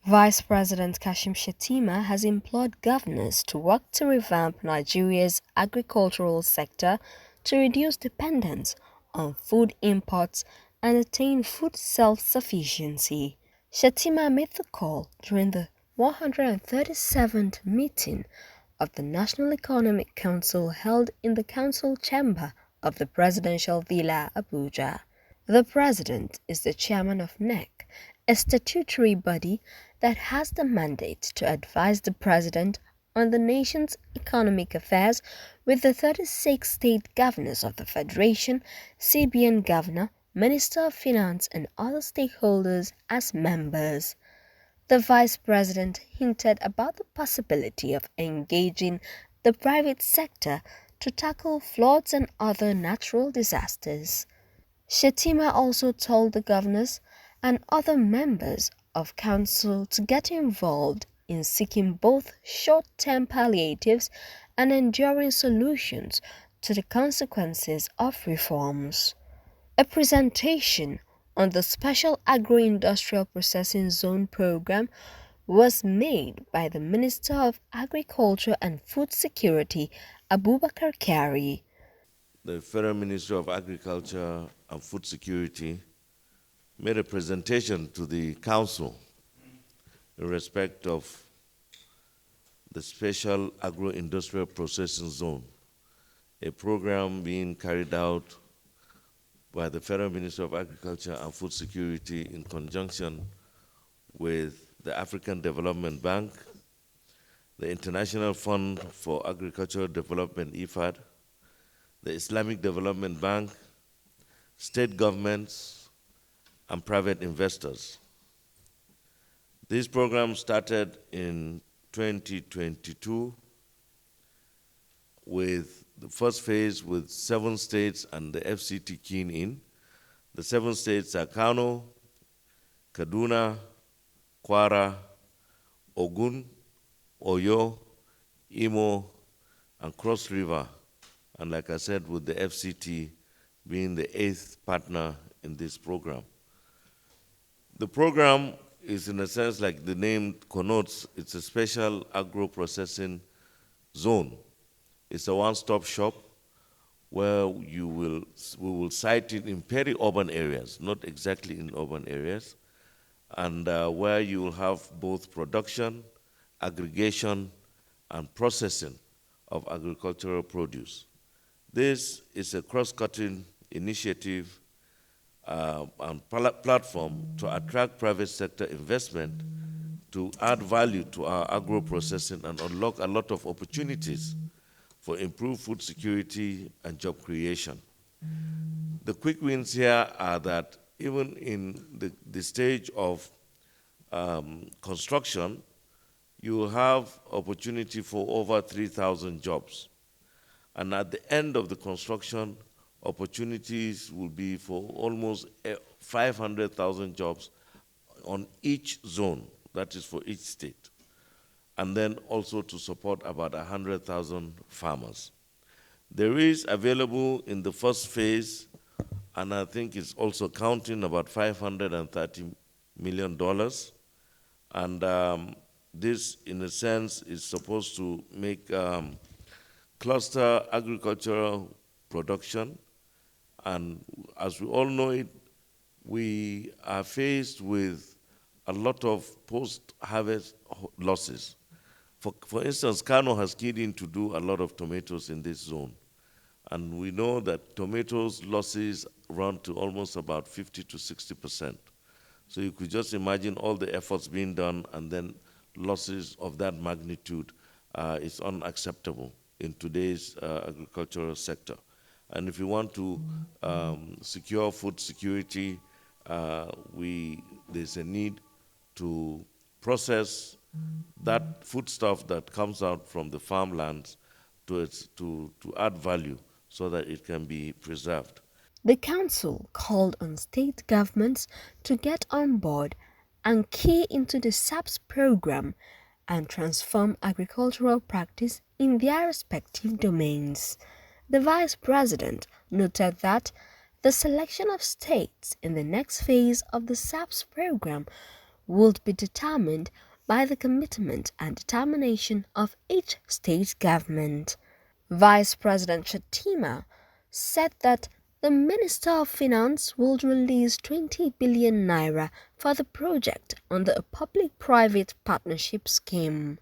Vice President Kashim Shettima has implored governors to work to revamp Nigeria's agricultural sector to reduce dependence on food imports and attain food self-sufficiency. Shettima made the call during the 137th meeting of the National Economic Council held in the council chamber of the Presidential Villa, Abuja. The President is the chairman of NEC, a statutory body that has the mandate to advise the President on the nation's economic affairs, with the 36 state governors of the Federation, CBN Governor, Minister of Finance and other stakeholders as members. The Vice President hinted about the possibility of engaging the private sector to tackle floods and other natural disasters. Shettima also told the governors and other members of council to get involved in seeking both short-term palliatives and enduring solutions to the consequences of reforms. A presentation on the Special Agro-Industrial Processing Zone program was made by the Minister of Agriculture and Food Security, Abubakar Kari. The Federal Ministry of Agriculture and Food Security made a presentation to the Council in respect of the Special Agro-Industrial Processing Zone, a program being carried out by the Federal Ministry of Agriculture and Food Security in conjunction with the African Development Bank, the International Fund for Agricultural Development, IFAD, the Islamic Development Bank, state governments, and private investors. This program started in 2022 with the first phase with 7 states and the FCT keying in. The 7 states are Kano, Kaduna, Kwara, Ogun, Oyo, Imo, and Cross River. And like I said, with the FCT being the 8th partner in this program. The program is, in a sense, like the name connotes, it's a special agro-processing zone. It's a one-stop shop where we will site it in peri-urban areas, not exactly in urban areas, and where you will have both production, aggregation, and processing of agricultural produce. This is a cross-cutting initiative and platform to attract private sector investment to add value to our agro-processing and unlock a lot of opportunities for improved food security and job creation. The quick wins here are that even in the stage of construction, you will have opportunity for over 3,000 jobs. And at the end of the construction, opportunities will be for almost 500,000 jobs on each zone, that is for each state. And then also to support about 100,000 farmers. There is available in the first phase, and I think it's also counting about $530 million. And this, in a sense, is supposed to make cluster agricultural production. And as we all know it, we are faced with a lot of post-harvest losses. For instance, Kano has keyed in to do a lot of tomatoes in this zone. And we know that tomatoes losses run to almost about 50 to 60%. So you could just imagine all the efforts being done and then losses of that magnitude is unacceptable in today's agricultural sector. And if you want to secure food security, there's a need to process that foodstuff that comes out from the farmlands to add value so that it can be preserved. The council called on state governments to get on board and key into the SAPS program and transform agricultural practice in their respective domains. The Vice President noted that the selection of states in the next phase of the SAPS program would be determined by the commitment and determination of each state government. Vice President Shettima said that the Minister of Finance would release 20 billion naira for the project under a public-private partnership scheme.